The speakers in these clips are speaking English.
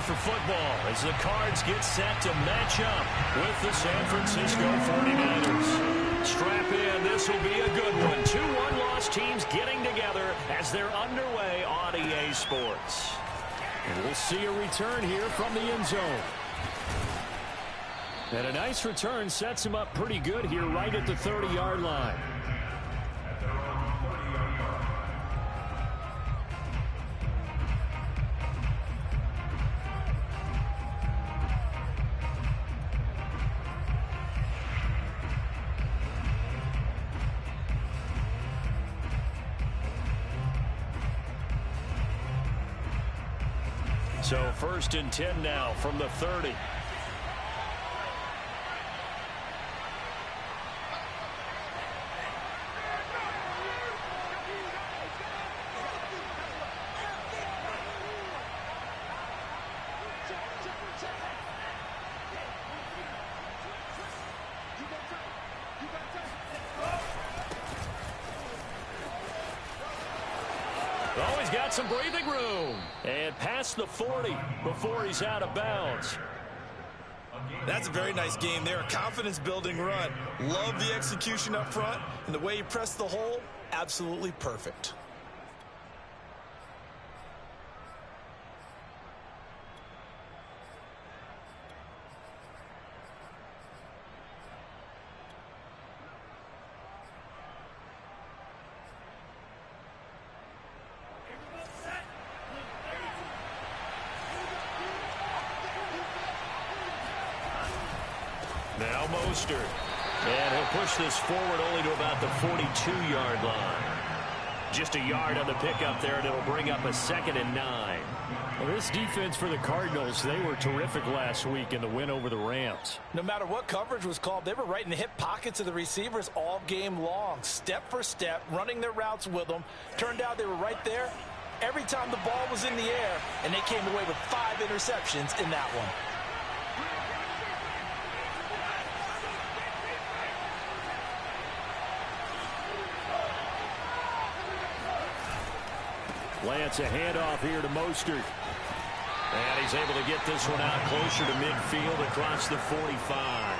for football as the Cards get set to match up with the San Francisco 49ers. Strap in. This will be a good one. Two one-loss teams getting together as they're underway on EA Sports. And we'll see a return here from the end zone. And a nice return sets him up pretty good here right at the 30-yard line. So 1st and 10 now from the 30. Oh, he's got some breathing room. And past the 40 before he's out of bounds. That's a very nice game there. Confidence-building run. Love the execution up front. And the way he pressed the hole, absolutely perfect. Now Mostert. And he'll push this forward only to about the 42-yard line. Just a yard on the pickup there, and it'll bring up a 2nd and 9. Well, this defense for the Cardinals, they were terrific last week in the win over the Rams. No matter what coverage was called, they were right in the hip pockets of the receivers all game long. Step for step, running their routes with them. Turned out they were right there every time the ball was in the air, and they came away with 5 interceptions in that one. Lance, a handoff here to Mostert. And he's able to get this one out closer to midfield across the 45.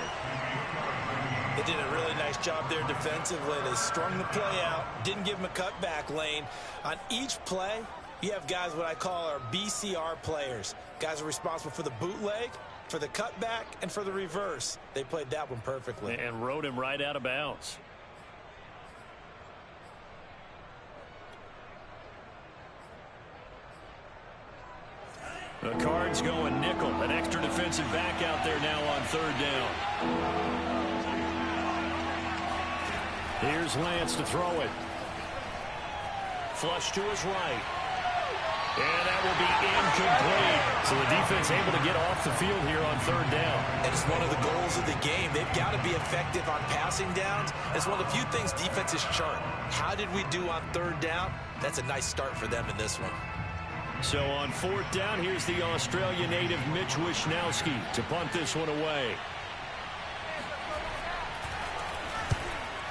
They did a really nice job there defensively. They strung the play out, didn't give him a cutback lane. On each play, you have guys what I call our BCR players. Guys are responsible for the bootleg, for the cutback, and for the reverse. They played that one perfectly. And rode him right out of bounds. The Cards going nickel. An extra defensive back out there now on 3rd down. Here's Lance to throw it. Flush to his right. And that will be incomplete. So the defense able to get off the field here on 3rd down. And it's one of the goals of the game. They've got to be effective on passing downs. It's one of the few things defenses chart. How did we do on 3rd down? That's a nice start for them in this one. So on 4th down, here's the Australia native Mitch Wishnowsky to punt this one away.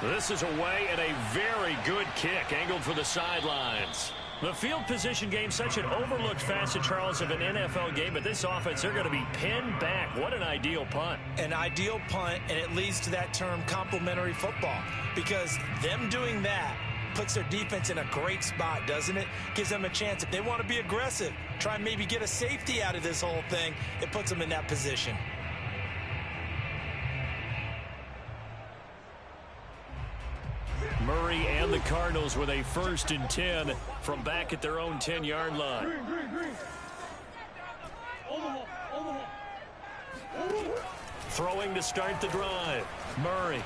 This is away and a very good kick angled for the sidelines. The field position game, such an overlooked facet, Charles, of an NFL game. But this offense, they're going to be pinned back. What an ideal punt. An ideal punt, and it leads to that term complementary football. Because them doing that puts their defense in a great spot, doesn't it? Gives them a chance. If they want to be aggressive, try and maybe get a safety out of this whole thing, it puts them in that position. Murray and the Cardinals with a 1st and 10 from back at their own 10-yard line. Throwing to start the drive. Murray.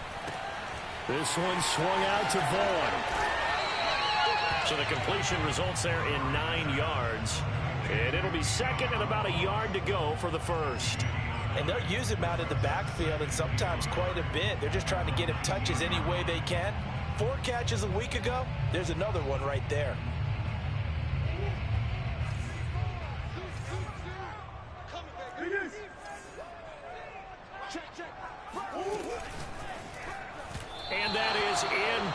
This one swung out to Vaughn. So the completion results there in 9 yards. And it'll be 2nd and about a yard to go for the 1st. And they'll use him out in the backfield, and sometimes quite a bit. They're just trying to get him touches any way they can. 4 catches a week ago. There's another one right there. And that is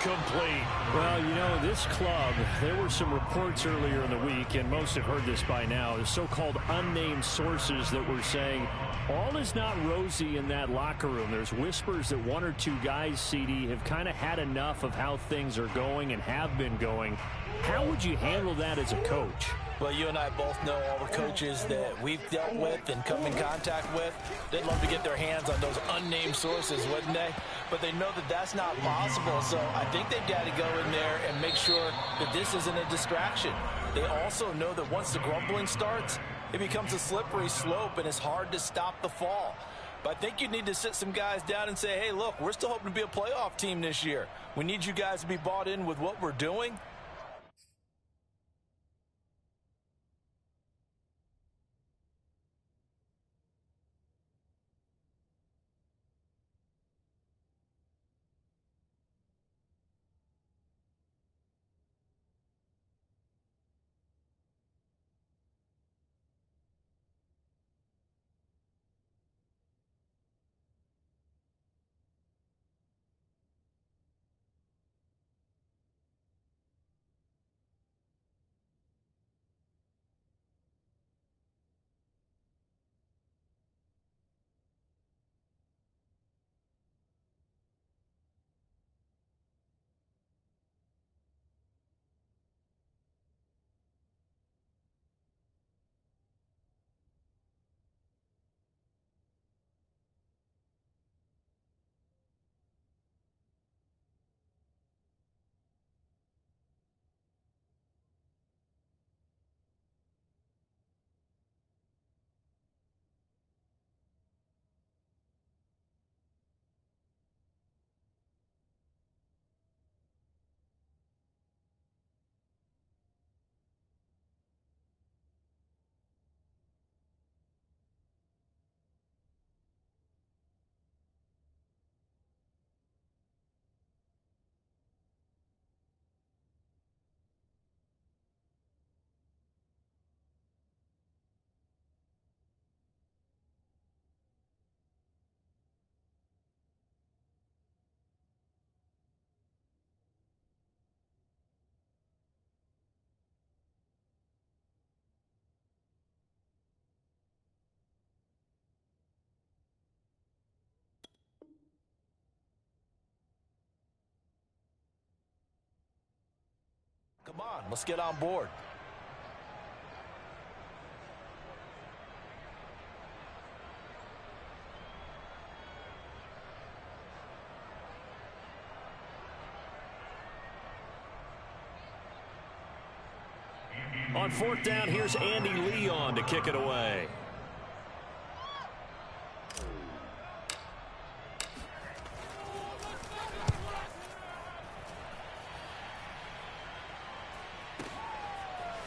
incomplete. Well, you know, this club, there were some reports earlier in the week, and most have heard this by now, the so-called unnamed sources that were saying all is not rosy in that locker room. There's whispers that one or two guys, CD, have kind of had enough of how things are going and have been going. How would you handle that as a coach? Well, you and I both know all the coaches that we've dealt with and come in contact with. They'd love to get their hands on those unnamed sources, wouldn't they? But they know that that's not possible, so I think they've got to go in there and make sure that this isn't a distraction. They also know that once the grumbling starts, it becomes a slippery slope, and it's hard to stop the fall. But I think you need to sit some guys down and say, hey, look, we're still hoping to be a playoff team this year. We need you guys to be bought in with what we're doing. Come on, let's get on board. On fourth down, here's Andy Leon to kick it away.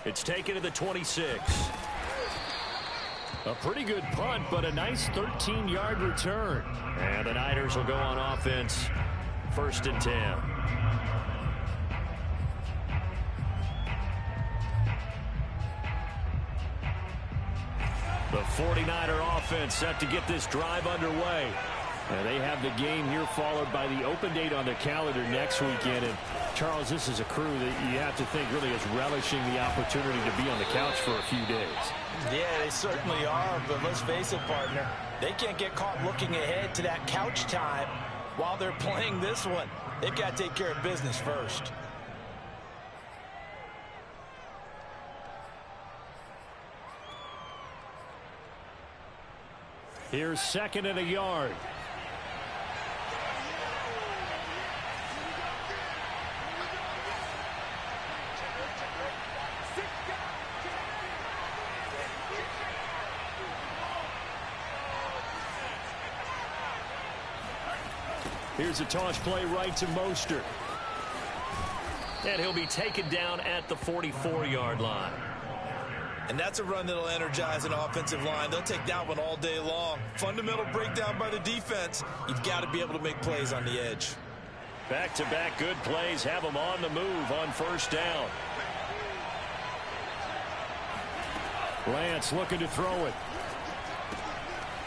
It's taken to the 26. A pretty good punt, but a nice 13-yard return. And the Niners will go on offense. 1st and 10. The 49er offense set to get this drive underway. And they have the game here followed by the open date on their calendar next weekend. And Charles, this is a crew that you have to think really is relishing the opportunity to be on the couch for a few days. Yeah, they certainly are, but let's face it, partner. They can't get caught looking ahead to that couch time while they're playing this one. They've got to take care of business first. Here's 2nd and a yard. Here's a toss play right to Mostert. And he'll be taken down at the 44-yard line. And that's a run that'll energize an offensive line. They'll take that one all day long. Fundamental breakdown by the defense. You've got to be able to make plays on the edge. Back-to-back good plays have them on the move on 1st down. Lance looking to throw it.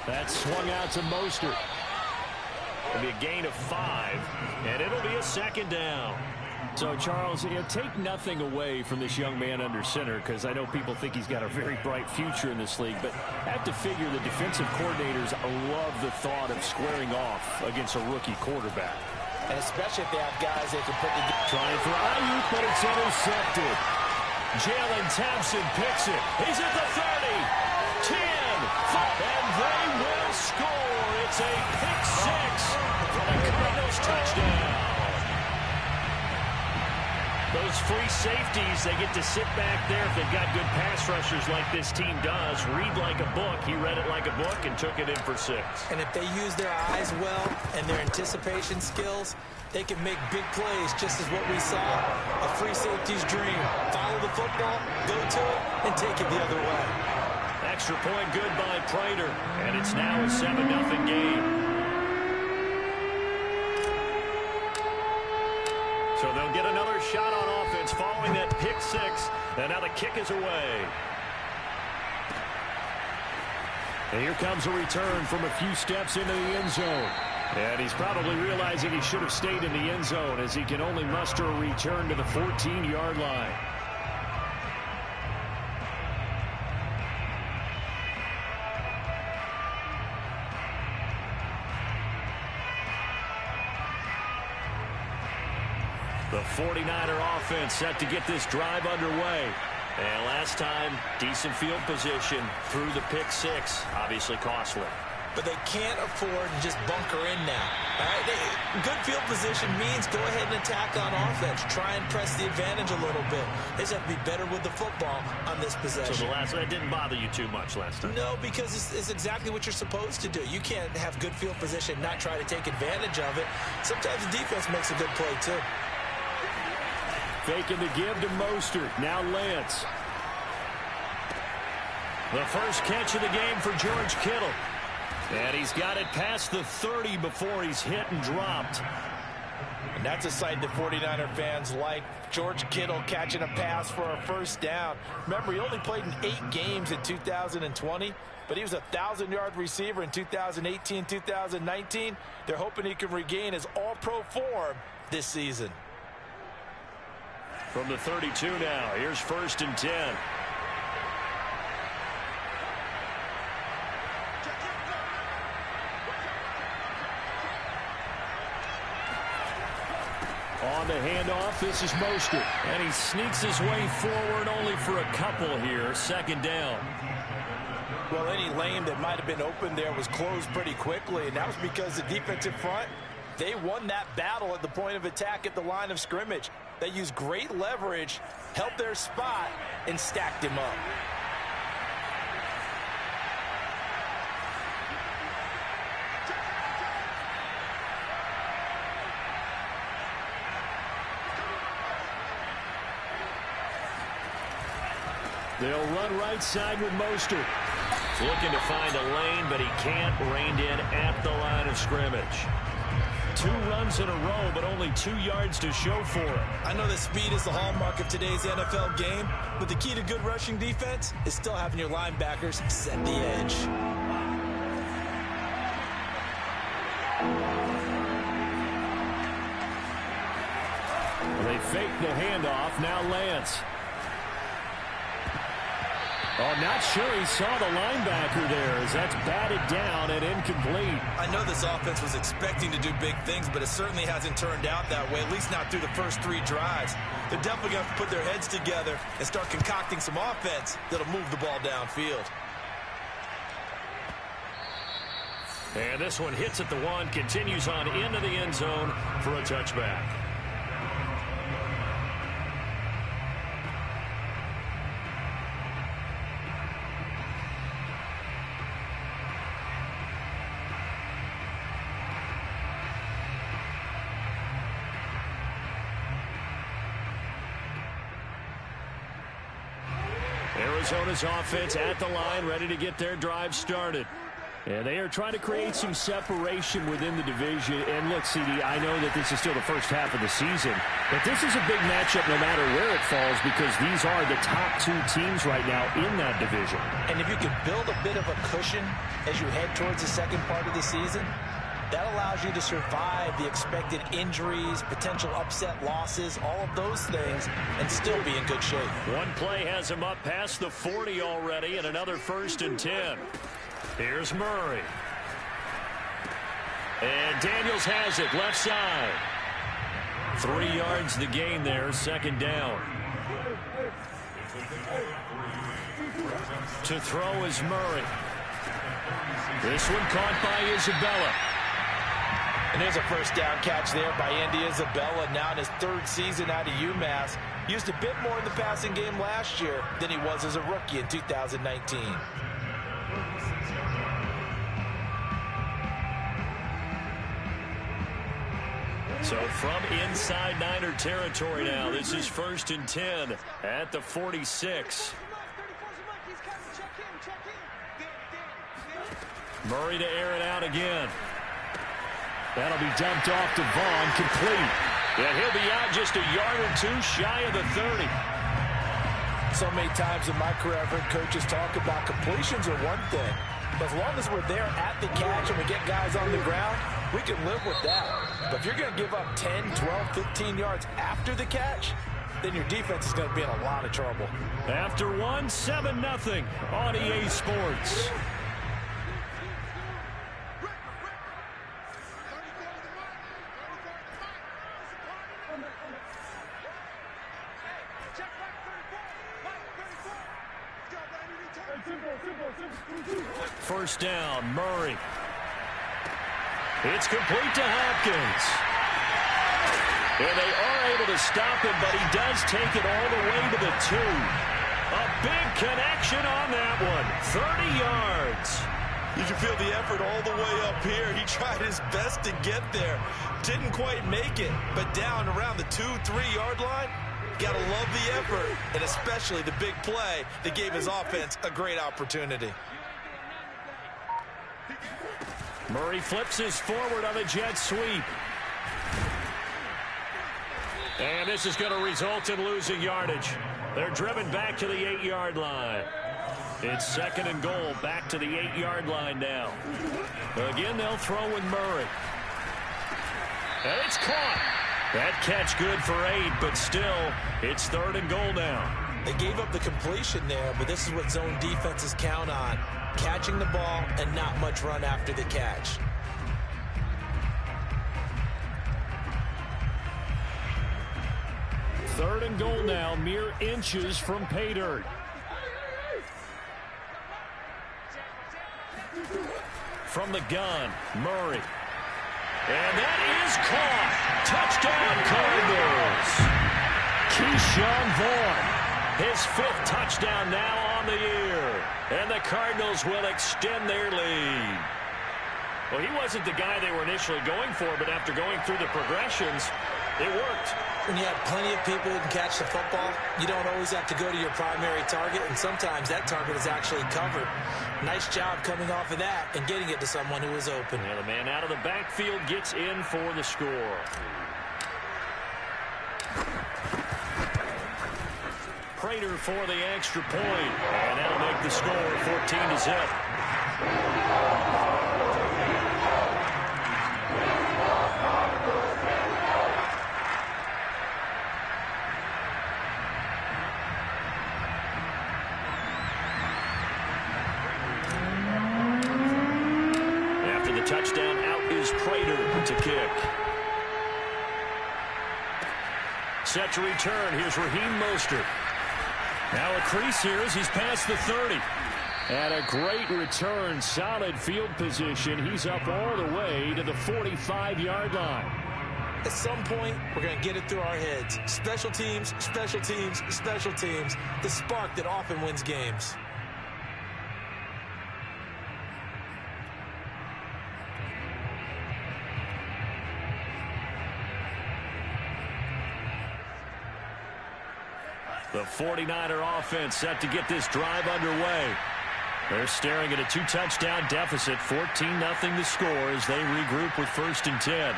That swung out to Mostert. It'll be a gain of 5, and it'll be a second down. So, Charles, take nothing away from this young man under center, because I know people think he's got a very bright future in this league, but I have to figure the defensive coordinators love the thought of squaring off against a rookie quarterback. And especially if they have guys they can put together. Trying for Ayuk, but it's intercepted. Jalen Thompson picks it. He's at the 30, 10, 5, and they will score. It's a pick 6 for the Cardinals touchdown. Those free safeties, they get to sit back there if they've got good pass rushers like this team does. Read like a book. He read it like a book and took it in for 6. And if they use their eyes well and their anticipation skills, they can make big plays, just as what we saw. A free safety's dream. Follow the football, go to it, and take it the other way. Extra point good by Prater, and it's now a 7-0 game. So they'll get another shot on offense following that pick 6, and now the kick is away. And here comes a return from a few steps into the end zone. And he's probably realizing he should have stayed in the end zone, as he can only muster a return to the 14-yard line. The 49er offense set to get this drive underway. And last time, decent field position through the pick 6. Obviously costly. But they can't afford to just bunker in now. All right? Good field position means go ahead and attack on offense. Try and press the advantage a little bit. They just have to be better with the football on this possession. So that didn't bother you too much last time? No, because it's exactly what you're supposed to do. You can't have good field position, not try to take advantage of it. Sometimes the defense makes a good play, too. Faking the give to Mostert. Now Lance. The first catch of the game for George Kittle. And he's got it past the 30 before he's hit and dropped. And that's a sight that 49er fans like. George Kittle catching a pass for a first down. Remember, he only played in 8 games in 2020, but he was a 1,000-yard receiver in 2018, 2019. They're hoping he can regain his all-pro form this season. From the 32 now, here's 1st and 10. On the handoff, this is Mostert. And he sneaks his way forward only for a couple here. 2nd down. Well, any lane that might have been open there was closed pretty quickly, and that was because the defensive front, they won that battle at the point of attack at the line of scrimmage. They used great leverage, held their spot, and stacked him up. They'll run right side with Mostert. Looking to find a lane, but he can't. Reined in at the line of scrimmage. 2 runs in a row, but only 2 yards to show for it. I know that speed is the hallmark of today's NFL game, but the key to good rushing defense is still having your linebackers set the edge. They fake the handoff. Now Lance. Oh, not sure he saw the linebacker there, as that's batted down and incomplete. I know this offense was expecting to do big things, but it certainly hasn't turned out that way, at least not through the first 3 drives. They're definitely going to have to put their heads together and start concocting some offense that'll move the ball downfield. And this one hits at the 1, continues on into the end zone for a touchback. Arizona's offense at the line, ready to get their drive started. And they are trying to create some separation within the division. And look, CD, I know that this is still the first half of the season, but this is a big matchup no matter where it falls, because these are the top 2 teams right now in that division. And if you could build a bit of a cushion as you head towards the second part of the season, That allows you to survive the expected injuries, potential upset losses, all of those things, and still be in good shape. One play has him up past the 40 already, and another 1st and 10. Here's Murray. And Daniels has it, left side. 3 yards the gain there, 2nd down. To throw is Murray. This one caught by Isabella. And there's a 1st down catch there by Andy Isabella, now in his 3rd season out of UMass. Used a bit more in the passing game last year than he was as a rookie in 2019. So from inside Niner territory now, this is 1st and 10 at the 46. Murray to air it out again. That'll be dumped off to Vaughn, complete. And he'll be out just a yard or 2 shy of the 30. So many times in my career I've heard coaches talk about completions are one thing. But as long as we're there at the catch and we get guys on the ground, we can live with that. But if you're going to give up 10, 12, 15 yards after the catch, then your defense is going to be in a lot of trouble. After 1, 7-0 on EA Sports. First down, Murray. It's complete to Hopkins. And they are able to stop him, but he does take it all the way to the 2. A big connection on that one. 30 yards. You can feel the effort all the way up here. He tried his best to get there. Didn't quite make it, but down around the 2-3-yard line, gotta love the effort, and especially the big play that gave his offense a great opportunity. Murray flips his forward on a jet sweep. And this is going to result in losing yardage. They're driven back to the 8-yard line. It's 2nd and goal, back to the 8-yard line now. Again, they'll throw with Murray. And it's caught. That catch good for 8, but still, it's 3rd and goal now. They gave up the completion there, but this is what zone defenses count on. Catching the ball and not much run after the catch. Third and goal now, mere inches from pay dirt. From the gun, Murray. And that is caught. Touchdown, Cardinals. Keyshawn Vaughn. His 5th touchdown now on the year. And the Cardinals will extend their lead. Well, he wasn't the guy they were initially going for, but after going through the progressions, it worked. When you have plenty of people who can catch the football, you don't always have to go to your primary target, and sometimes that target is actually covered. Nice job coming off of that and getting it to someone who was open. Yeah, the man out of the backfield gets in for the score. Prater for the extra point, and that'll make the score 14-0. After the touchdown, out is Prater to kick. Set to return. Here's Raheem Mostert. Now a crease here as he's past the 30. And a great return, solid field position. He's up all the way to the 45-yard line. At some point, we're going to get it through our heads. Special teams, special teams, special teams. The spark that often wins games. The 49er offense set to get this drive underway. They're staring at a 2-touchdown deficit, 14-0 the score as they regroup with 1st and 10.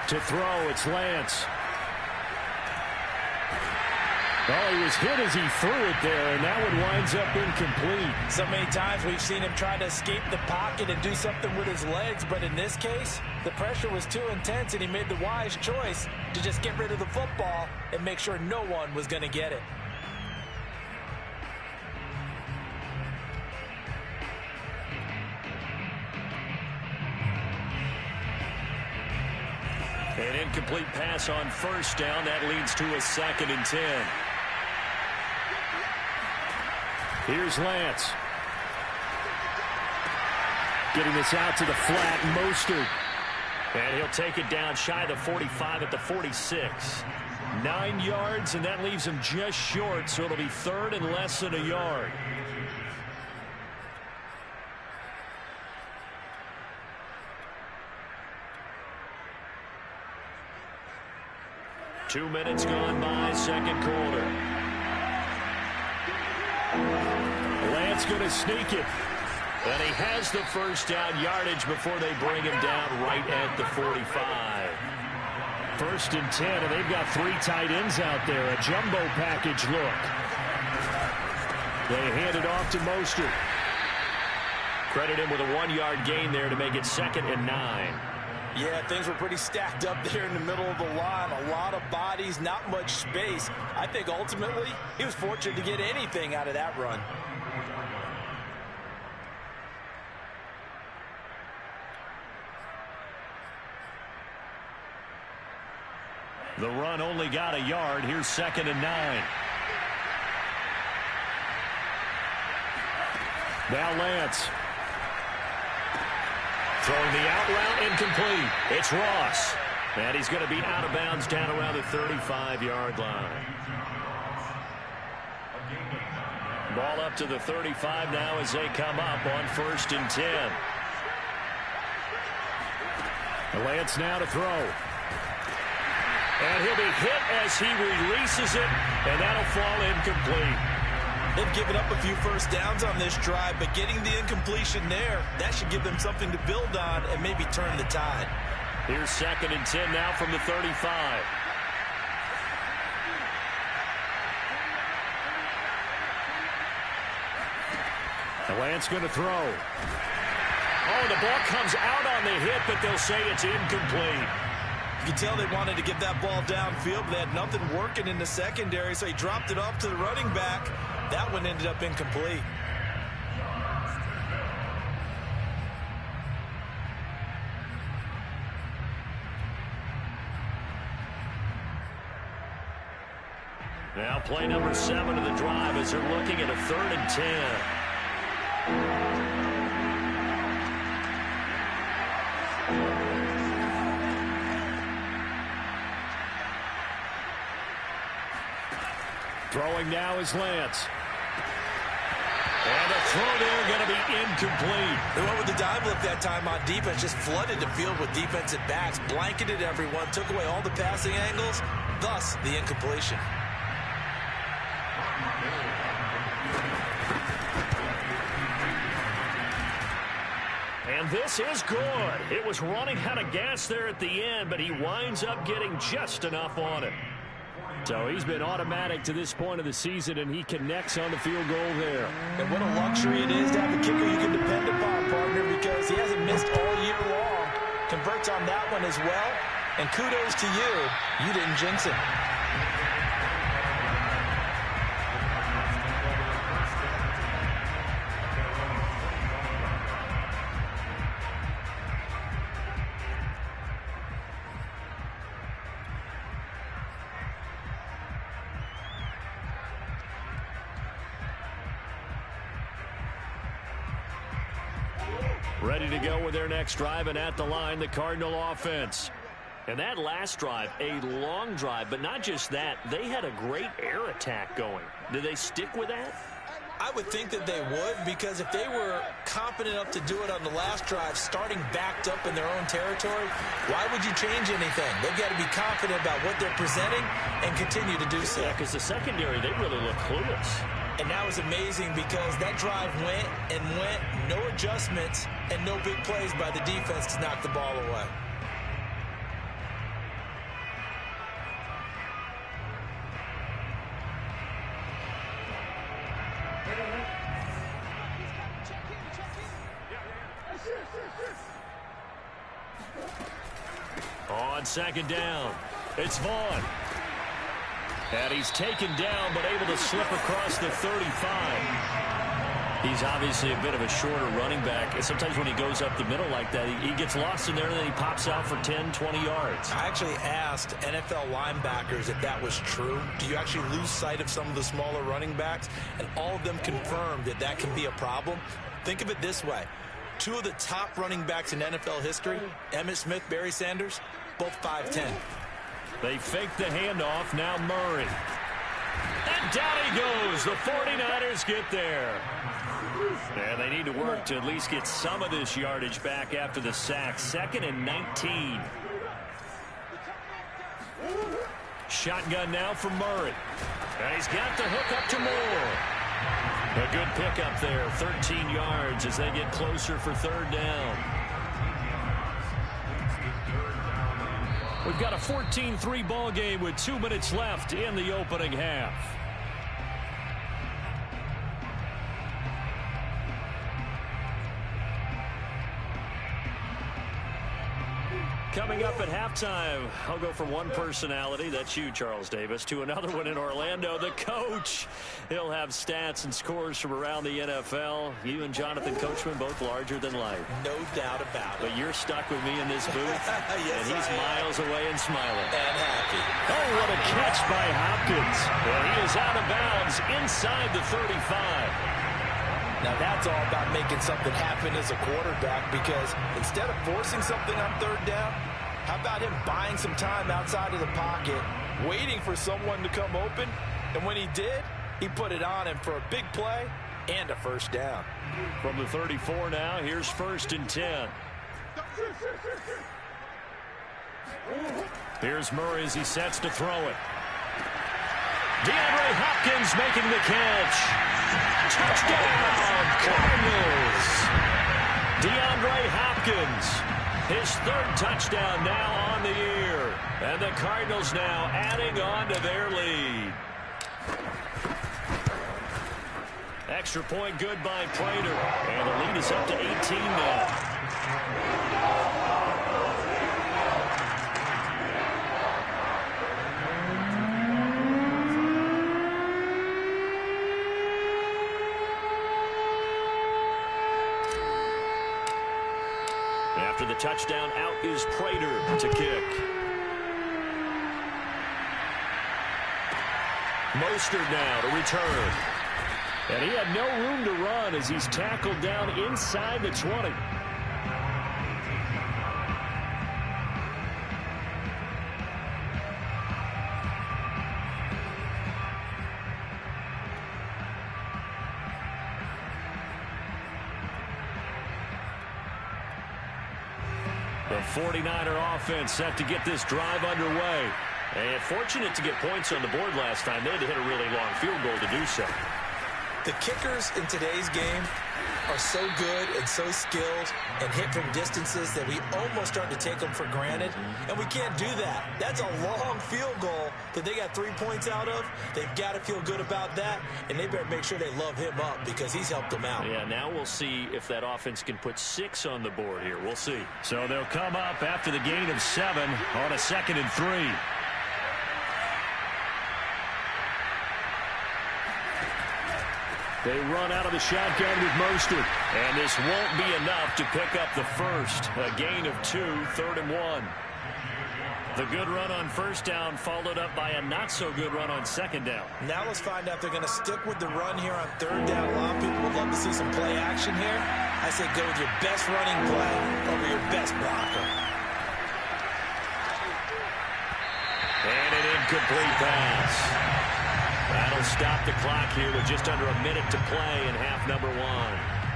To throw, it's Lance. Well, he was hit as he threw it there, and that one winds up incomplete. So many times we've seen him try to escape the pocket and do something with his legs, but in this case, the pressure was too intense, and he made the wise choice to just get rid of the football and make sure no one was going to get it. An incomplete pass on first down. That leads to a 2nd and 10. Here's Lance. Getting this out to the flat, Mostert. And he'll take it down shy of the 45 at the 46. 9 yards, and that leaves him just short, so it'll be 3rd and less than a yard. Two minutes gone by, second quarter. Lance going to sneak it. And he has the first down yardage before they bring him down right at the 45. 1st and 10, and they've got 3 tight ends out there. A jumbo package look. They hand it off to Mostert. Credit him with a 1-yard gain there to make it 2nd and 9. Yeah, things were pretty stacked up there in the middle of the line. A lot of bodies, not much space. I think ultimately he was fortunate to get anything out of that run. The run only got a yard. Here's 2nd and 9. Now Lance. Throwing the out route, incomplete. It's Ross. And he's going to be out of bounds down around the 35-yard line. Ball up to the 35 now as they come up on 1st and 10. Lance now to throw. And he'll be hit as he releases it, and that'll fall incomplete. They've given up a few first downs on this drive, but getting the incompletion there, that should give them something to build on and maybe turn the tide. Here's 2nd and 10 now from the 35. Lance going to throw. Oh, the ball comes out on the hit, but they'll say it's incomplete. You can tell they wanted to get that ball downfield, but they had nothing working in the secondary, so he dropped it off to the running back. That one ended up incomplete. Now play number 7 of the drive as they're looking at a 3rd and 10. Throwing now is Lance. And the throw there going to be incomplete. They went with the dive look that time on defense, just flooded the field with defensive backs, blanketed everyone, took away all the passing angles, thus the incompletion. And this is good. It was running out of gas there at the end, but he winds up getting just enough on it. So he's been automatic to this point of the season, and he connects on the field goal there. And what a luxury it is to have a kicker you can depend upon, partner, because he hasn't missed all year long. Converts on that one as well. And kudos to you. You didn't jinx it. Ready to go with their next drive, and at the line, the Cardinal offense. And that last drive, a long drive, but not just that. They had a great air attack going. Do they stick with that? I would think that they would, because if they were confident enough to do it on the last drive, starting backed up in their own territory, why would you change anything? They've got to be confident about what they're presenting and continue to do so. Yeah, because the secondary, they really look clueless. And that was amazing because that drive went and went, no adjustments, and no big plays by the defense to knock the ball away. On second down, it's Vaughn. And he's taken down, but able to slip across the 35. He's obviously a bit of a shorter running back. And sometimes when he goes up the middle like that, he gets lost in there, and then he pops out for 10, 20 yards. I actually asked NFL linebackers if that was true. Do you actually lose sight of some of the smaller running backs? And all of them confirmed that that can be a problem. Think of it this way. Two of the top running backs in NFL history, Emmitt Smith, Barry Sanders, both 5'10". They fake the handoff. Now Murray. And down he goes. The 49ers get there. And they need to work to at least get some of this yardage back after the sack. 2nd and 19. Shotgun now for Murray. And he's got the hook up to Moore. A good pickup there. 13 yards as they get closer for 3rd down. We've got a 14-3 ball game with 2 minutes left in the opening half. Coming up at halftime, I'll go from one personality, that's you, Charles Davis, to another one in Orlando, the coach. He'll have stats and scores from around the NFL. You and Jonathan Coachman, both larger than life. No doubt about it. But you're stuck with me in this booth, yes, and he's miles away and smiling. And happy. Oh, what a catch by Hopkins. And he is out of bounds inside the 35. Now that's all about making something happen as a quarterback, because instead of forcing something on 3rd down, how about him buying some time outside of the pocket, waiting for someone to come open, and when he did, he put it on him for a big play and a 1st down. From the 34 now, here's 1st and 10. Here's Murray as he sets to throw it. DeAndre Hopkins making the catch. Touchdown, Cardinals. DeAndre Hopkins, his 3rd touchdown now on the year. And the Cardinals now adding on to their lead. Extra point good by Prater. And the lead is up to 18 now. After the touchdown, out is Prater to kick. Mostert now to return. And he had no room to run as he's tackled down inside the 20. The 49er offense set to get this drive underway. And fortunate to get points on the board last time. They had to hit a really long field goal to do so. The kickers in today's game are so good and so skilled and hit from distances that we almost start to take them for granted, and we can't do that. That's a long field goal that they got 3 points out of. They've got to feel good about that, and they better make sure they love him up because he's helped them out. Yeah, now we'll see if that offense can put 6 on the board here. We'll see. So they'll come up after the gain of 7 on a 2nd and 3. They run out of the shotgun with Mostert. And this won't be enough to pick up the first. A gain of 2, 3rd and 1. The good run on 1st down followed up by a not-so-good run on 2nd down. Now let's find out if they're going to stick with the run here on 3rd down. A lot of people would love to see some play action here. I say go with your best running play over your best blocker. And an incomplete pass. That'll stop the clock here with just under a minute to play in half number 1.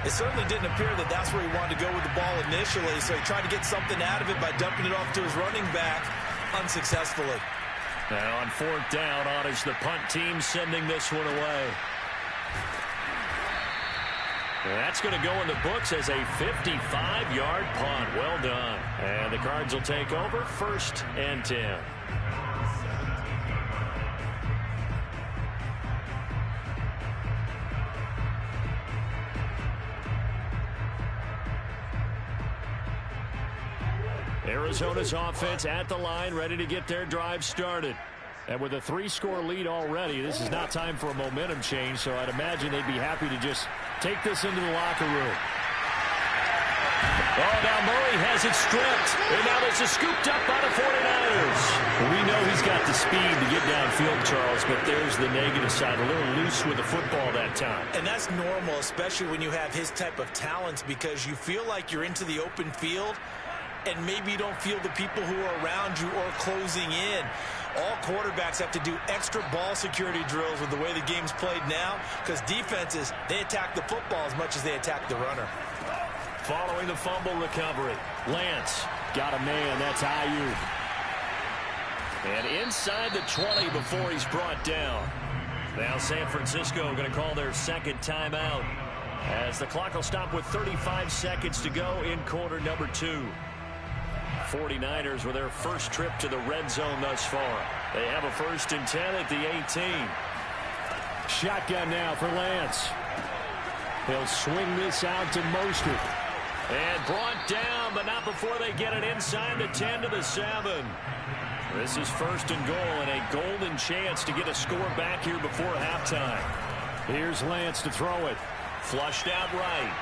It certainly didn't appear that that's where he wanted to go with the ball initially, so he tried to get something out of it by dumping it off to his running back unsuccessfully. Now on 4th down, on is the punt team sending this one away. That's going to go in the books as a 55-yard punt. Well done. And the Cards will take over 1st and 10. Arizona's offense at the line, ready to get their drive started. And with a 3-score lead already, this is not time for a momentum change, so I'd imagine they'd be happy to just take this into the locker room. Oh, now Murray has it stripped. And now this is scooped up by the 49ers. We know he's got the speed to get downfield, Charles, but there's the negative side. A little loose with the football that time. And that's normal, especially when you have his type of talents, because you feel like you're into the open field and maybe you don't feel the people who are around you or closing in. All quarterbacks have to do extra ball security drills with the way the game's played now, because defenses, they attack the football as much as they attack the runner. Following the fumble recovery, Lance got a man. That's Ayuk. And inside the 20 before he's brought down. Now San Francisco going to call their second timeout as the clock will stop with 35 seconds to go in quarter number 2. 49ers with their first trip to the red zone thus far. They have a 1st and 10 at the 18. Shotgun now for Lance. He'll swing this out to Mostert. And brought down, but not before they get it inside the 10 to the 7. This is 1st and goal and a golden chance to get a score back here before halftime. Here's Lance to throw it. Flushed out right.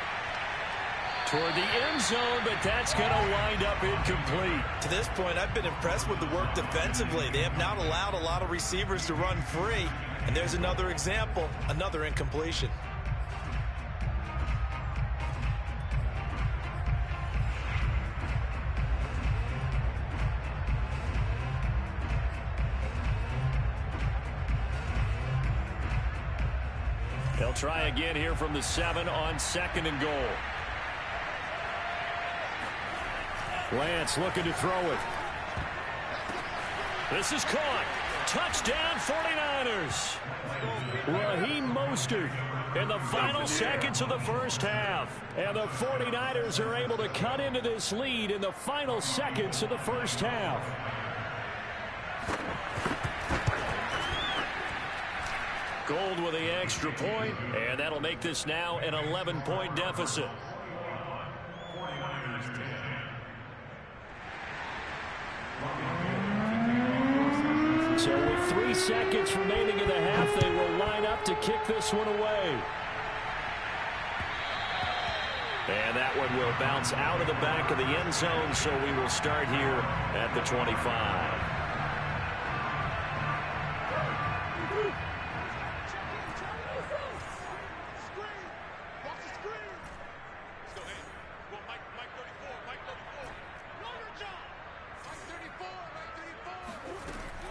Toward the end zone, but that's going to wind up incomplete. To this point, I've been impressed with the work defensively. They have not allowed a lot of receivers to run free. And there's another example, another incompletion. They'll try again here from the 7 on 2nd and goal. Lance looking to throw it. This is caught. Touchdown 49ers. Raheem Mostert In the final seconds of the first half. And the 49ers are able to cut into this lead in the final seconds of the first half. Gold with the extra point, and that'll make this now an 11-point deficit. So with 3 seconds remaining in the half, they will line up to kick this one away. And that one will bounce out of the back of the end zone, so we will start here at the 25.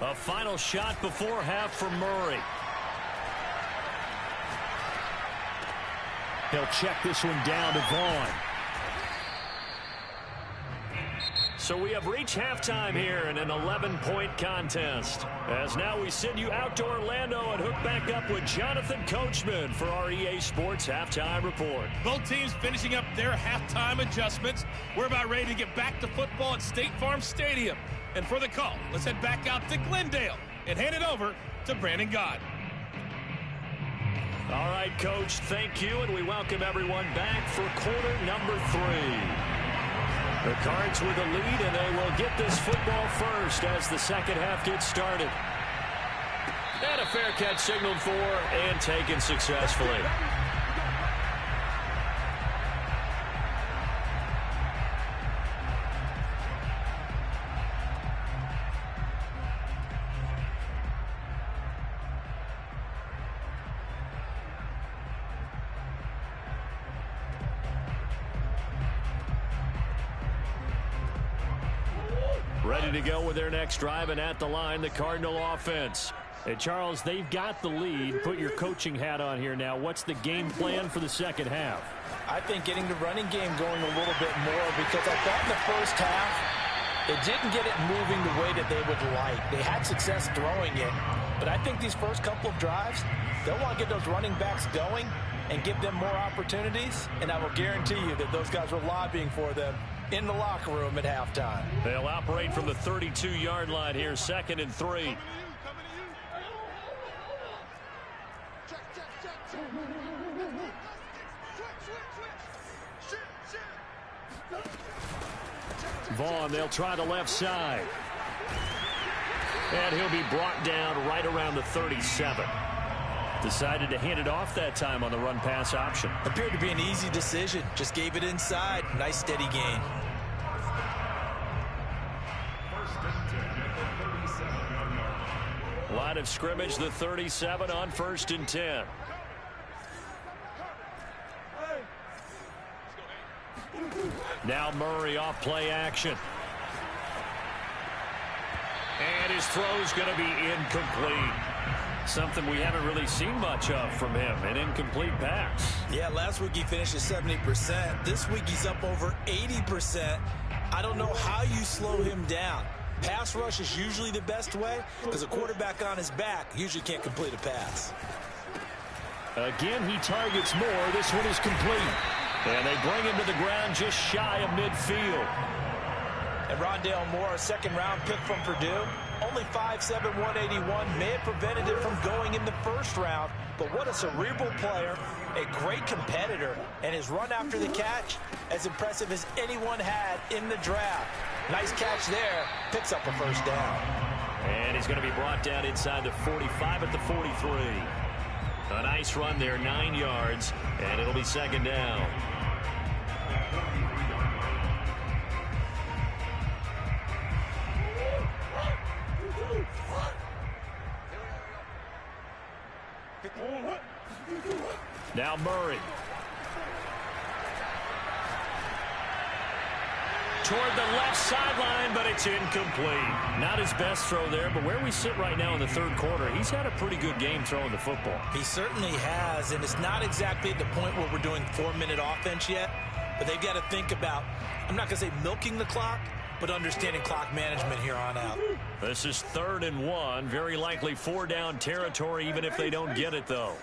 A final shot before half for Murray. He'll check this one down to Vaughn. So we have reached halftime here in an 11-point contest. As now we send you out to Orlando and hook back up with Jonathan Coachman for our EA Sports Halftime Report. Both teams finishing up their halftime adjustments. We're about ready to get back to football at State Farm Stadium. And for the call, let's head back out to Glendale and hand it over to Brandon Gott. All right, Coach, thank you, and we welcome everyone back for quarter number 3. The Cards with the lead, and they will get this football first as the second half gets started. And a fair catch signaled for and taken successfully. Ready to go with their next drive, and at the line, the Cardinal offense. Hey, Charles, they've got the lead. Put your coaching hat on here now. What's the game plan for the second half? I think getting the running game going a little bit more, because I thought in the first half they didn't get it moving the way that they would like. They had success throwing it, but I think these first couple of drives, they'll want to get those running backs going and give them more opportunities, and I will guarantee you that those guys were lobbying for them in the locker room at halftime. They'll operate from the 32-yard line here, 2nd and 3. Vaughn. They'll try the left side. And he'll be brought down right around the 37. Decided to hand it off that time on the run-pass option. Appeared to be an easy decision. Just gave it inside. Nice steady gain. Line of scrimmage, the 37 on 1st and 10. Now Murray off play action. And his throw's going to be incomplete. Something we haven't really seen much of from him, an incomplete pass. Yeah, last week he finished at 70%. This week he's up over 80%. I don't know how you slow him down. Pass rush is usually the best way because a quarterback on his back usually can't complete a pass. Again, he targets more. This one is complete. And they bring him to the ground just shy of midfield. And Rondale Moore, a second-round pick from Purdue, only 5'7", 181, may have prevented it from going in the first round. But what a cerebral player, a great competitor, and his run after the catch as impressive as anyone had in the draft. Nice catch there, picks up a first down. And he's going to be brought down inside the 45 at the 43. A nice run there, 9 yards, and it'll be second down. Now Murray. Toward the left sideline, but it's incomplete. Not his best throw there, but where we sit right now in the third quarter, he's had a pretty good game throwing the football. He certainly has, and it's not exactly at the point where we're doing 4-minute offense yet, but they've got to think about, I'm not going to say milking the clock, but understanding clock management here on out. This is 3rd and 1, very likely 4-down territory, even if they don't get it, though.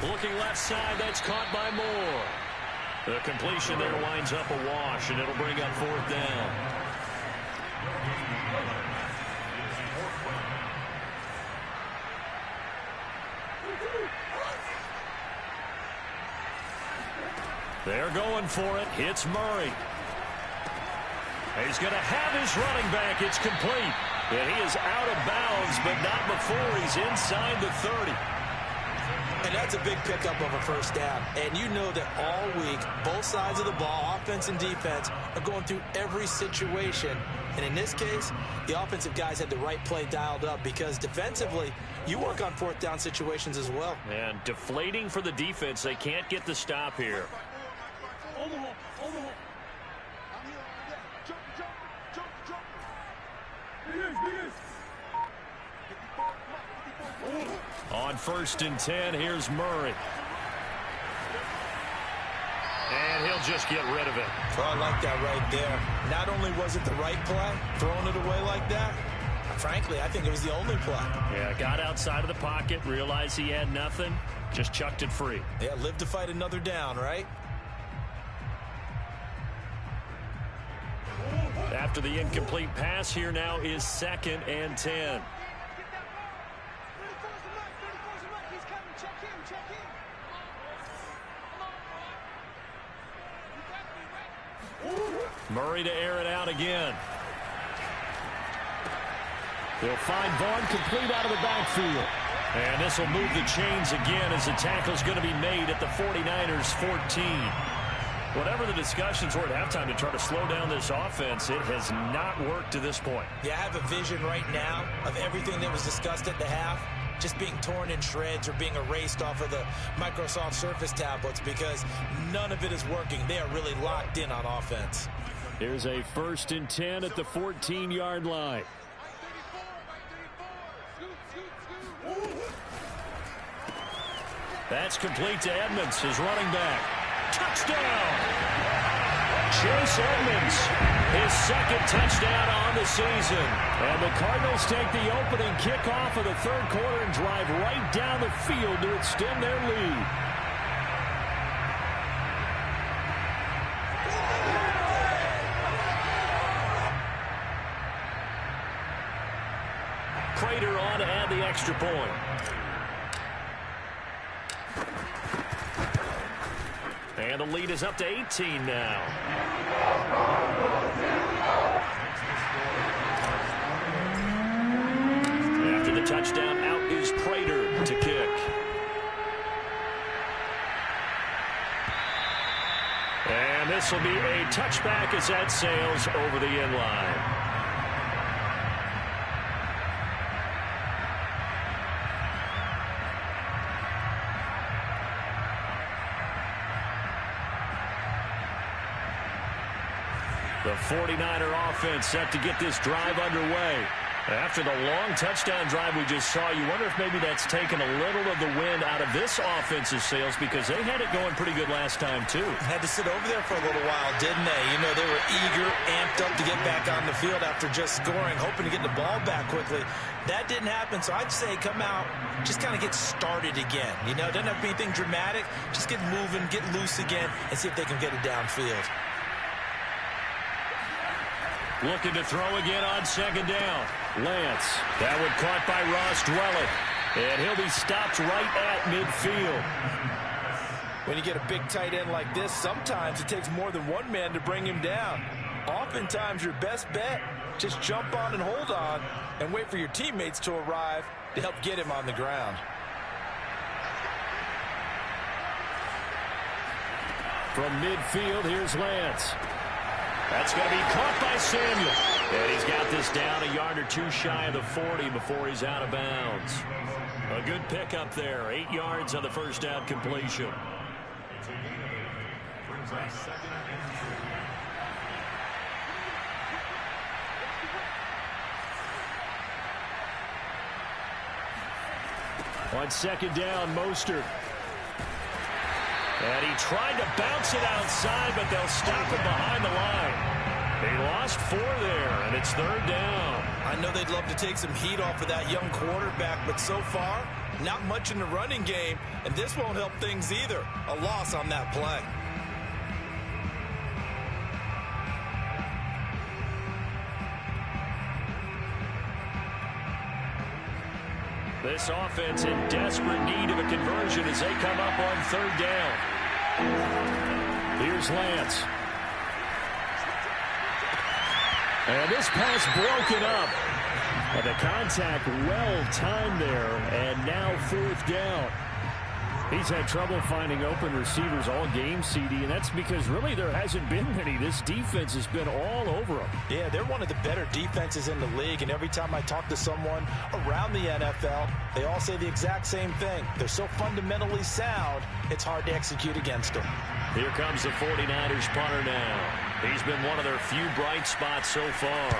Looking left side, that's caught by Moore. The completion there winds up a wash, and it'll bring up 4th down. They're going for it. It's Murray. He's going to have his running back. It's complete. And he is out of bounds, but not before he's inside the 30. And that's a big pickup of a first down. And you know that all week, both sides of the ball, offense and defense, are going through every situation. And in this case, the offensive guys had the right play dialed up because defensively, you work on 4th down situations as well. And deflating for the defense. They can't get the stop here. On 1st and 10, here's Murray. And he'll just get rid of it. Oh, I like that right there. Not only was it the right play, throwing it away like that, frankly, I think it was the only play. Yeah, got outside of the pocket, realized he had nothing, just chucked it free. Yeah, live to fight another down, right? After the incomplete pass, here now is 2nd and 10. Murray to air it out again. They'll find Vaughn complete out of the backfield. And this will move the chains again as the tackle's going to be made at the 49ers 14. Whatever the discussions were at halftime to try to slow down this offense, it has not worked to this point. Yeah, I have a vision right now of everything that was discussed at the half just being torn in shreds or being erased off of the Microsoft Surface tablets because none of it is working. They are really locked in on offense. Here's a 1st and 10 at the 14-yard line. That's complete to Edmonds, his running back. Touchdown! Chase Edmonds, his 2nd touchdown on the season. And the Cardinals take the opening kickoff of the 3rd quarter and drive right down the field to extend their lead. Prater on to add the extra point. And the lead is up to 18 now. After the touchdown, out is Prater to kick. And this will be a touchback as that sails over the end line. The 49er offense set to get this drive underway. After the long touchdown drive we just saw, you wonder if maybe that's taken a little of the wind out of this offense's sails because they had it going pretty good last time, too. Had to sit over there for a little while, didn't they? You know, they were eager, amped up to get back on the field after just scoring, hoping to get the ball back quickly. That didn't happen, so I'd say come out, just kind of get started again. You know, doesn't have to be anything dramatic. Just get moving, get loose again, and see if they can get it downfield. Looking to throw again on second down. Lance. That one caught by Ross Dwelling. And he'll be stopped right at midfield. When you get a big tight end like this, sometimes it takes more than one man to bring him down. Oftentimes your best bet, just jump on and hold on and wait for your teammates to arrive to help get him on the ground. From midfield, here's Lance. That's going to be caught by Samuel. And he's got this down a yard or two shy of the 40 before he's out of bounds. A good pickup there. 8 yards on the first down completion. On second down, Mostert. And he tried to bounce it outside, but they'll stop him behind the line. They lost 4 there, and it's third down. I know they'd love to take some heat off of that young quarterback, but so far, not much in the running game, and this won't help things either. A loss on that play. This offense in desperate need of a conversion as they come up on third down. Here's Lance. And this pass broken up. And the contact well timed there. And now fourth down. He's had trouble finding open receivers all game, CD, and that's because really there hasn't been many. This defense has been all over them. Yeah, they're one of the better defenses in the league, and every time I talk to someone around the NFL, they all say the exact same thing. They're so fundamentally sound, it's hard to execute against them. Here comes the 49ers punter now. He's been one of their few bright spots so far.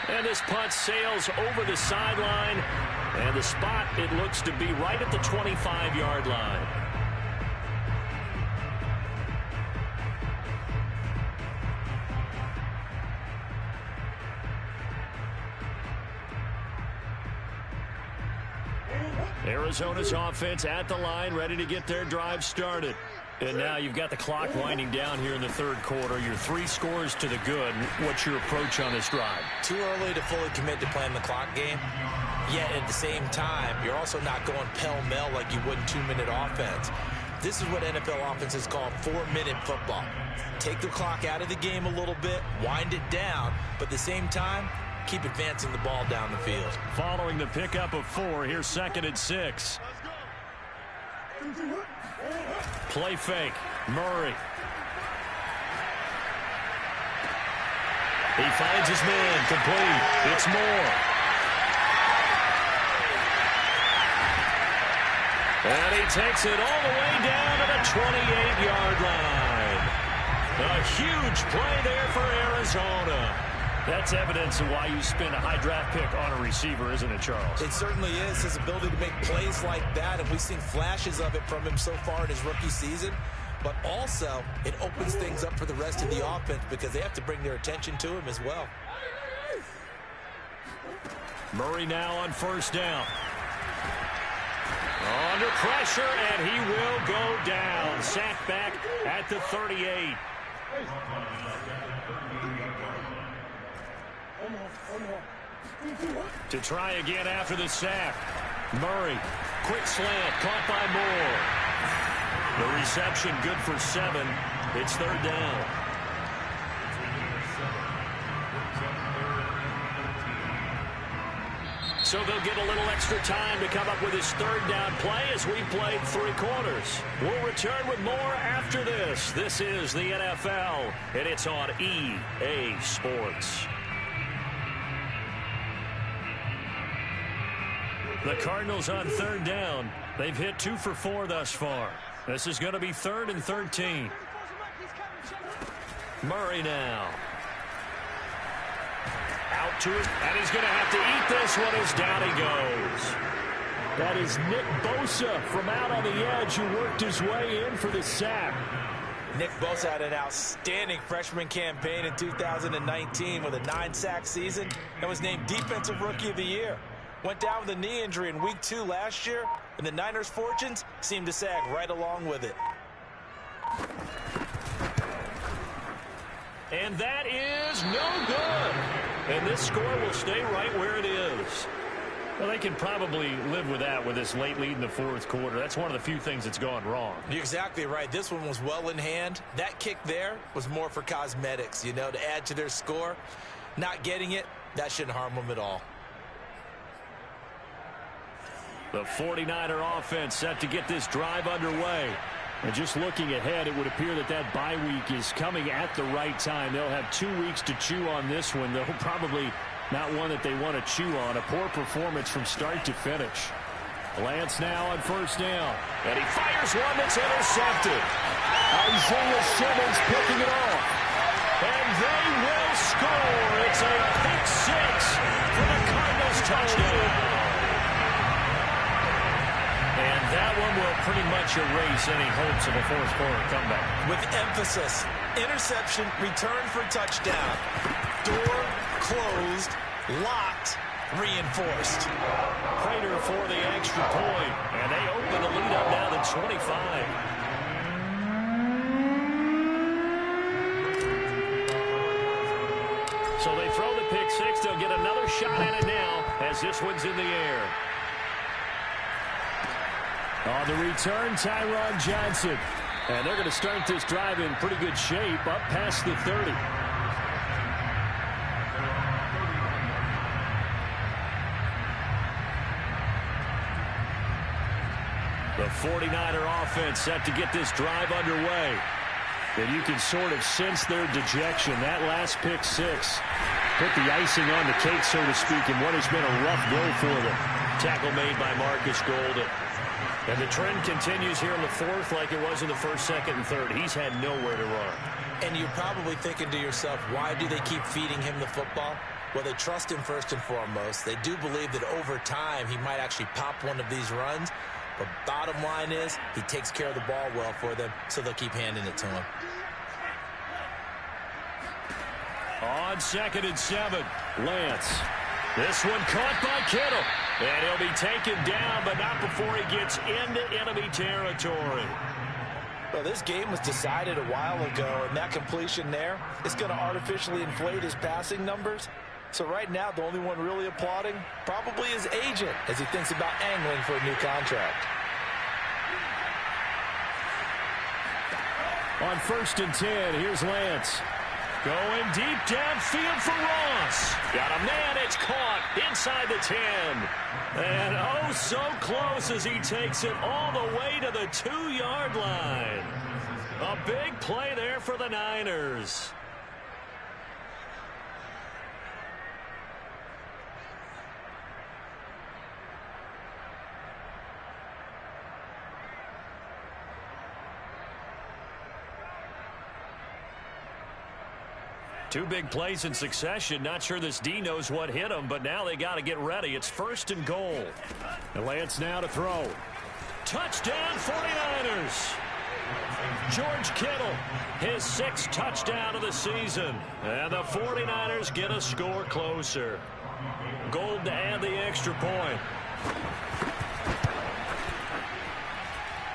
And this punt sails over the sideline. And the spot, it looks to be right at the 25-yard line. Arizona's offense at the line, ready to get their drive started. And now you've got the clock winding down here in the third quarter. Your 3 scores to the good. What's your approach on this drive? Too early to fully commit to playing the clock game. Yet at the same time, you're also not going pell-mell like you would in 2-minute offense. This is what NFL offenses call 4-minute football. Take the clock out of the game a little bit, wind it down, but at the same time, keep advancing the ball down the field. Following the pickup of 4, here's 2nd and 6. Play fake. Murray. He finds his man. Complete. It's Moore. And he takes it all the way down to the 28-yard line. A huge play there for Arizona. That's evidence of why you spend a high draft pick on a receiver, isn't it, Charles? It certainly is. His ability to make plays like that, and we've seen flashes of it from him so far in his rookie season. But also, it opens things up for the rest of the offense because they have to bring their attention to him as well. Murray now on first down. Under pressure, and he will go down. Sacked back at the 38. To try again after the sack. Murray, quick slant, caught by Moore. The reception good for 7. It's third down. So they'll get a little extra time to come up with his third down play as we played 3 quarters. We'll return with more after this. This is the NFL, and it's on EA Sports. The Cardinals on third down. They've hit 2 for 4 thus far. This is going to be 3rd and 13. Murray now. Out to it, and he's going to have to eat this one as down he goes. That is Nick Bosa from out on the edge who worked his way in for the sack. Nick Bosa had an outstanding freshman campaign in 2019 with a 9-sack season and was named Defensive Rookie of the Year. Went down with a knee injury in Week 2 last year, and the Niners' fortunes seemed to sag right along with it. And that is no good. And this score will stay right where it is. Well, they can probably live with that with this late lead in the 4th quarter. That's one of the few things that's gone wrong. You're exactly right. This one was well in hand. That kick there was more for cosmetics, you know, to add to their score. Not getting it, that shouldn't harm them at all. The 49er offense set to get this drive underway. And just looking ahead, it would appear that that bye week is coming at the right time. They'll have 2 weeks to chew on this one, though probably not one that they want to chew on. A poor performance from start to finish. Lance now on first down. And he fires one that's intercepted. Isaiah Simmons picking it off. And they will score. It's a pick 6 for the Cardinals touchdown. And that one will pretty much erase any hopes of a 4th quarter comeback. With emphasis, interception, return for touchdown. Door closed, locked, reinforced. Prater for the extra point. And they open the lead up now to 25. So they throw the pick 6. They'll get another shot at it now as this one's in the air. On the return, Tyron Johnson. And they're going to start this drive in pretty good shape, up past the 30. The 49er offense set to get this drive underway. And you can sort of sense their dejection. That last pick 6 put the icing on the cake, so to speak, in what has been a rough go for them. Tackle made by Marcus Golden. And the trend continues here in the 4th like it was in the 1st, 2nd, and 3rd. He's had nowhere to run. And you're probably thinking to yourself, why do they keep feeding him the football? Well, they trust him first and foremost. They do believe that over time he might actually pop one of these runs. But bottom line is he takes care of the ball well for them, so they'll keep handing it to him. On 2nd and 7, Lance. This one caught by Kittle. And he'll be taken down, but not before he gets into enemy territory. Well, this game was decided a while ago, and that completion there is going to artificially inflate his passing numbers. So right now, the only one really applauding probably his agent as he thinks about angling for a new contract. On 1st and 10, here's Lance. Going deep downfield for Ross. Got a man, it's caught inside the 10. And oh, so close as he takes it all the way to the 2-yard line. A big play there for the Niners. Two big plays in succession. Not sure this D knows what hit him, but now they got to get ready. It's 1st and goal. And Lance now to throw. Touchdown 49ers. George Kittle, his 6th touchdown of the season. And the 49ers get a score closer. Gold to add the extra point.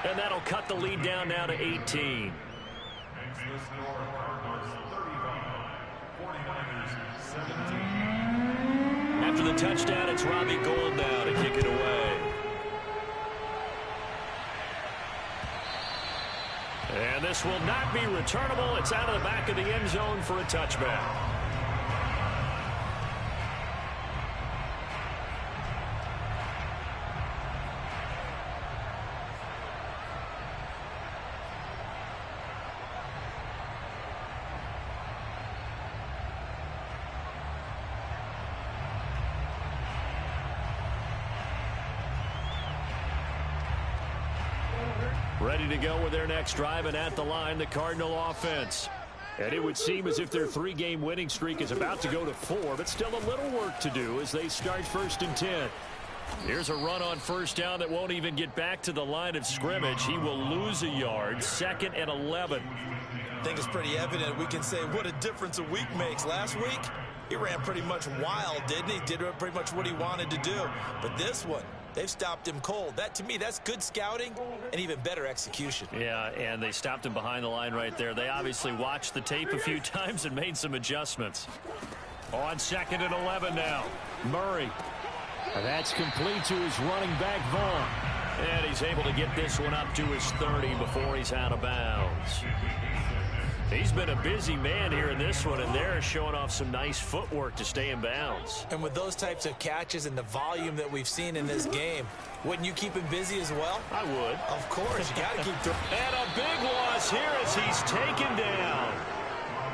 And that'll cut the lead down now to 18. After the touchdown, it's Robbie Gould now to kick it away. pass will not be returnable. It's out of the back of the end zone for a touchback. Ready to go with their next drive, and at the line, the Cardinal offense. And it would seem as if their 3-game winning streak is about to go to 4, but still a little work to do as they start 1st and 10. Here's a run on 1st down that won't even get back to the line of scrimmage. He will lose a yard, 2nd and 11. I think it's pretty evident. We can say what a difference a week makes. Last week, he ran pretty much wild, didn't he? Did pretty much what he wanted to do. But this one, they've stopped him cold. That, to me, that's good scouting and even better execution. Yeah, and they stopped him behind the line right there. They obviously watched the tape a few times and made some adjustments. On 2nd and 11 now. Murray. That's complete to his running back, Vaughn. And he's able to get this one up to his 30 before he's out of bounds. He's been a busy man here in this one, and they're showing off some nice footwork to stay in bounds. And with those types of catches and the volume that we've seen in this game, wouldn't you keep him busy as well? I would. Of course, you got to keep throwing. And a big loss here as he's taken down.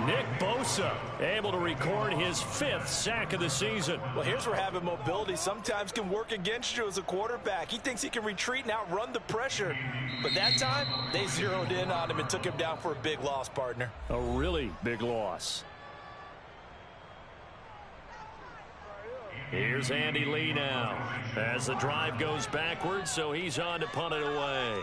Nick Bosa able to record his 5th sack of the season. Well, here's where having mobility sometimes can work against you as a quarterback. He thinks he can retreat and outrun the pressure. But that time, they zeroed in on him and took him down for a big loss, partner. A really big loss. Here's Andy Lee now as the drive goes backwards, so he's on to punt it away.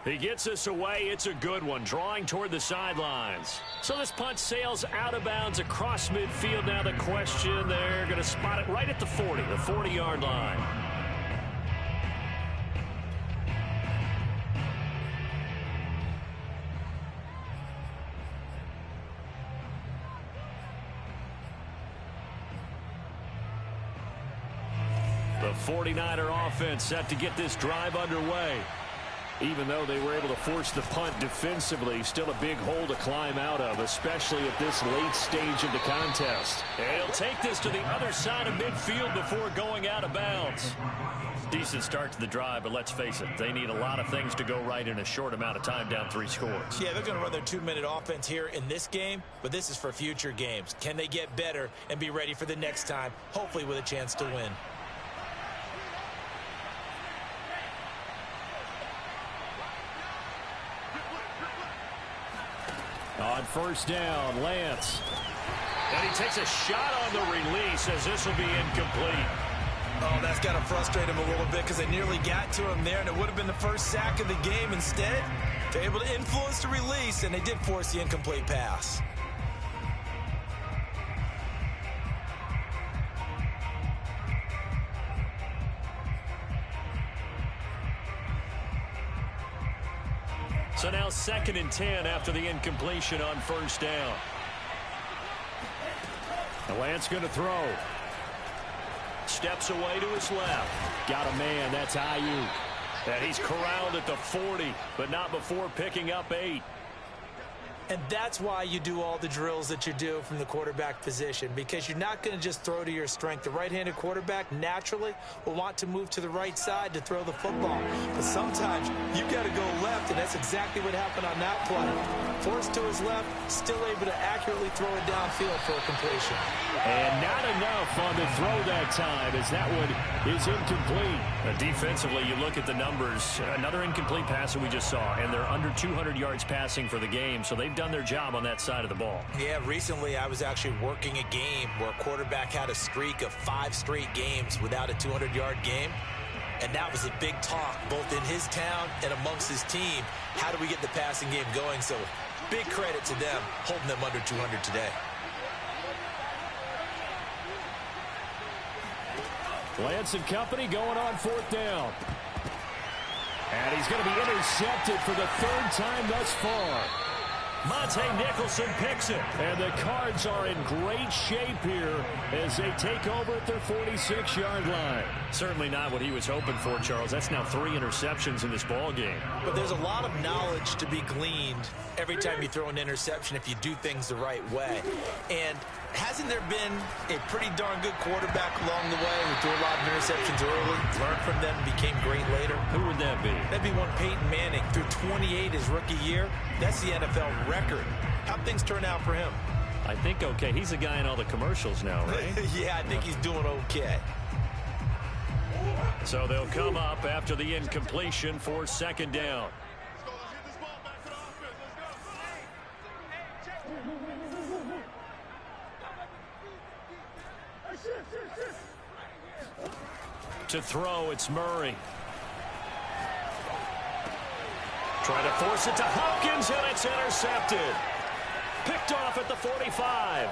He gets us away. It's a good one, drawing toward the sidelines. So this punt sails out of bounds across midfield. Now the question, they're going to spot it right at the 40, the 40-yard line. The 49er offense set to get this drive underway. Even though they were able to force the punt defensively, still a big hole to climb out of, especially at this late stage of the contest. And he'll take this to the other side of midfield before going out of bounds. Decent start to the drive, but let's face it, they need a lot of things to go right in a short amount of time, down 3 scores. Yeah, they're going to run their 2-minute offense here in this game, but this is for future games. Can they get better and be ready for the next time, hopefully with a chance to win? On 1st down, Lance. And he takes a shot on the release as this will be incomplete. Oh, that's got to frustrate him a little bit because they nearly got to him there, and it would have been the first sack of the game. Instead, they're able to influence the release, and they did force the incomplete pass. So now 2nd and 10 after the incompletion on 1st down. Lance going to throw. Steps away to his left. Got a man. That's Ayuk. And he's corralled at the 40, but not before picking up 8. And that's why you do all the drills that you do from the quarterback position, because you're not going to just throw to your strength. The right-handed quarterback naturally will want to move to the right side to throw the football. But sometimes you got to go left, and that's exactly what happened on that play. Forced to his left, still able to accurately throw it downfield for a completion. And not enough on the throw that time, as that one is incomplete. Defensively, you look at the numbers. Another incomplete pass that we just saw, and they're under 200 yards passing for the game, so they've done their job on that side of the ball. Yeah, recently I was actually working a game where a quarterback had a streak of 5 straight games without a 200-yard game. And that was a big talk, both in his town and amongst his team. How do we get the passing game going? So big credit to them, holding them under 200 today. Lance and company going on 4th down. And he's going to be intercepted for the 3rd time thus far. Monte Nicholson picks it. And the Cards are in great shape here as they take over at their 46-yard line. Certainly not what he was hoping for, Charles. That's now 3 interceptions in this ball game. But there's a lot of knowledge to be gleaned every time you throw an interception if you do things the right way. And hasn't there been a pretty darn good quarterback along the way who threw a lot of interceptions early, learned from them, became great later? Who would that be? That'd be one Peyton Manning. Threw 28 his rookie year. That's the NFL record. How'd things turn out for him? I think okay. He's a guy in all the commercials now, right? Yeah, I think he's doing okay. So they'll come up after the incompletion for 2nd down. To throw, it's Murray. Trying to force it to Hopkins, and it's intercepted. Picked off at the 45.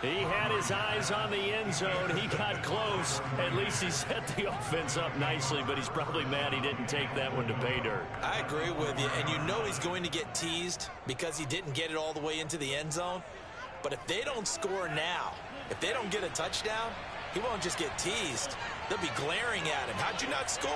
He had his eyes on the end zone. He got close. At least he set the offense up nicely, but he's probably mad he didn't take that one to pay dirt. I agree with you, and you know he's going to get teased because he didn't get it all the way into the end zone. But if they don't score now, if they don't get a touchdown, he won't just get teased. They'll be glaring at him. How'd you not score?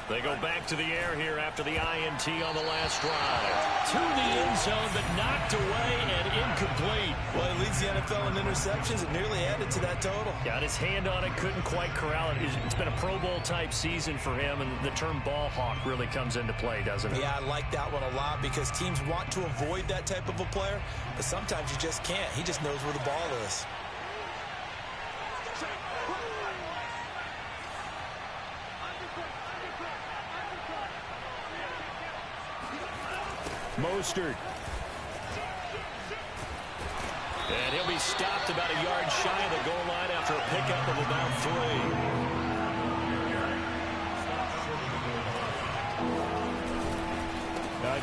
They go back to the air here after the INT on the last drive. To the end zone, but knocked away and incomplete. Well, he leads the NFL in interceptions. It nearly added to that total. Got his hand on it, couldn't quite corral it. It's been a Pro Bowl-type season for him, and the term ball hawk really comes into play, doesn't it? Yeah, I like that one a lot because teams want to avoid that type of a player, but sometimes you just can't. He just knows where the ball is. Mostert. And he'll be stopped about a yard shy of the goal line after a pickup of about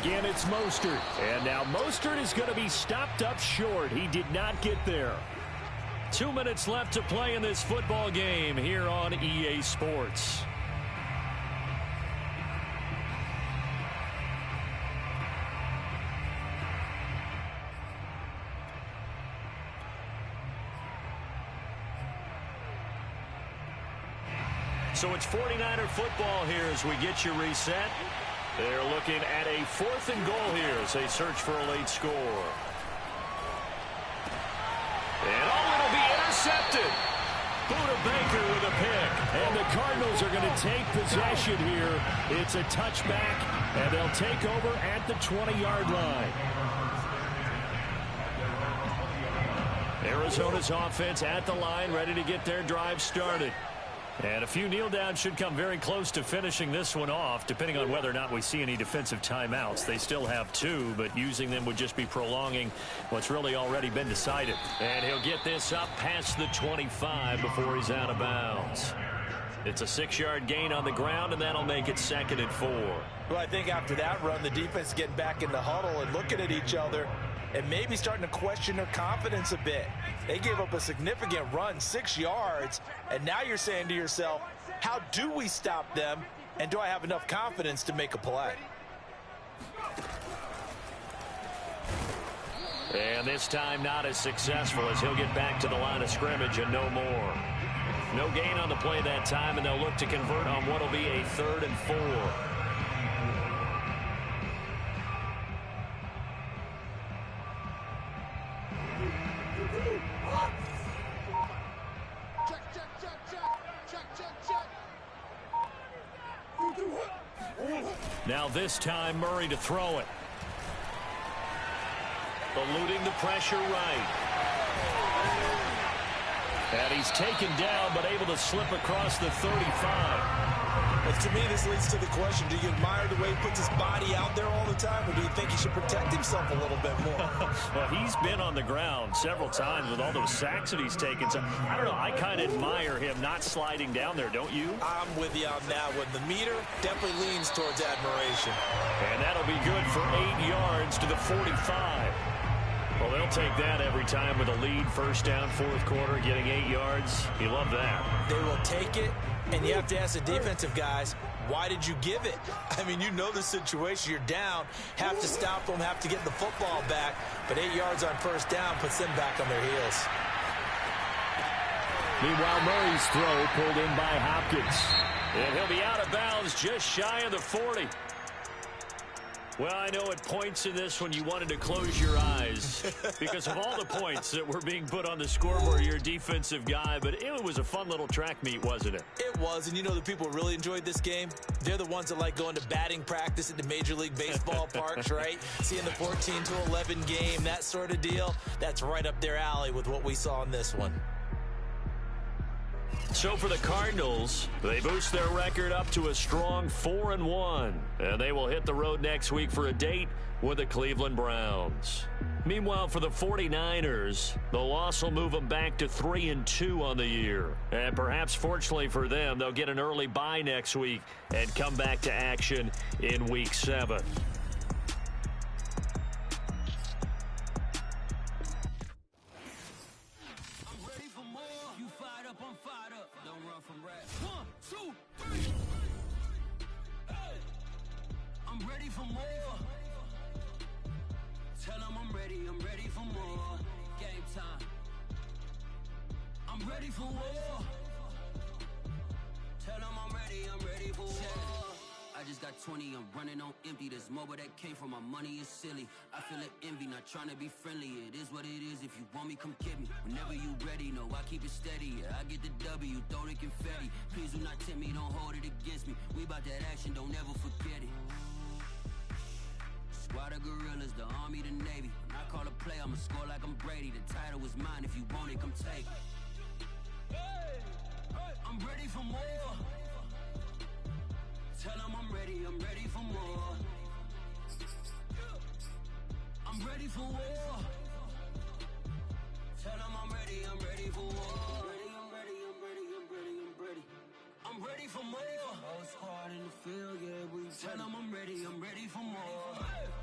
3. Again, it's Mostert. And now Mostert is going to be stopped up short. He did not get there. 2 minutes left to play in this football game here on EA Sports. So it's 49er football here as we get you reset. They're looking at a 4th and goal here as they search for a late score. And it'll be intercepted. Buda Baker with a pick. And the Cardinals are going to take possession here. It's a touchback, and they'll take over at the 20-yard line. Arizona's offense at the line, ready to get their drive started. And a few kneel downs should come very close to finishing this one off, depending on whether or not we see any defensive timeouts. They still have 2, but using them would just be prolonging what's really already been decided. And he'll get this up past the 25 before he's out of bounds. It's a 6-yard gain on the ground, and that'll make it 2nd and 4. Well, I think after that run, the defense getting back in the huddle and looking at each other and maybe starting to question their confidence a bit. They gave up a significant run, 6 yards, and now you're saying to yourself, how do we stop them, and do I have enough confidence to make a play? And this time not as successful as he'll get back to the line of scrimmage and no more. No gain on the play that time, and they'll look to convert on what will be a 3rd and 4. Now this time Murray to throw it. Eluding the pressure right. And he's taken down but able to slip across the 35. But to me, this leads to the question, do you admire the way he puts his body out there all the time, or do you think he should protect himself a little bit more? Well, he's been on the ground several times with all those sacks that he's taken. So, I don't know, I kind of admire him not sliding down there, don't you? I'm with you on that one. The meter definitely leans towards admiration. And that'll be good for 8 yards to the 45. Well, they'll take that every time with a lead, 1st down, 4th quarter, getting 8 yards. You love that. They will take it, and you have to ask the defensive guys, Why did you give it? I mean, you know the situation. You're down. Have to stop them, have to get the football back. But 8 yards on first down puts them back on their heels. Meanwhile, Murray's throw pulled in by Hopkins. And he'll be out of bounds just shy of the 40. Well, I know at points in this when you wanted to close your eyes because of all the points that were being put on the scoreboard. You're a defensive guy, but it was a fun little track meet, wasn't it? It was, and you know the people who really enjoyed this game? They're the ones that like going to batting practice at the Major League Baseball parks, right? Seeing the 14-11 game, that sort of deal. That's right up their alley with what we saw in this one. So for the Cardinals, they boost their record up to a strong 4-1. And they will hit the road next week for a date with the Cleveland Browns. Meanwhile, for the 49ers, the loss will move them back to 3-2 on the year. And perhaps fortunately for them, they'll get an early bye next week and come back to action in Week 7. Ready for war. Tell them I'm ready for war. I just got 20, I'm running on empty. This mobile that came from my money is silly. I feel it envy, not trying to be friendly. It is what it is, if you want me, come get me. Whenever you ready, no, I keep it steady. Yeah, I get the W, throw the confetti. Please do not tempt me, don't hold it against me. We about that action, don't ever forget it. Squad of gorillas, the army, the navy. When I call a play, I'ma score like I'm Brady. The title is mine, if you want it, come take it. I'm ready for more. Tell them I'm ready for more. I'm ready for war. Tell them I'm ready for war. I'm ready for more. Whole squad in the field, yeah, we tell them I'm ready for more.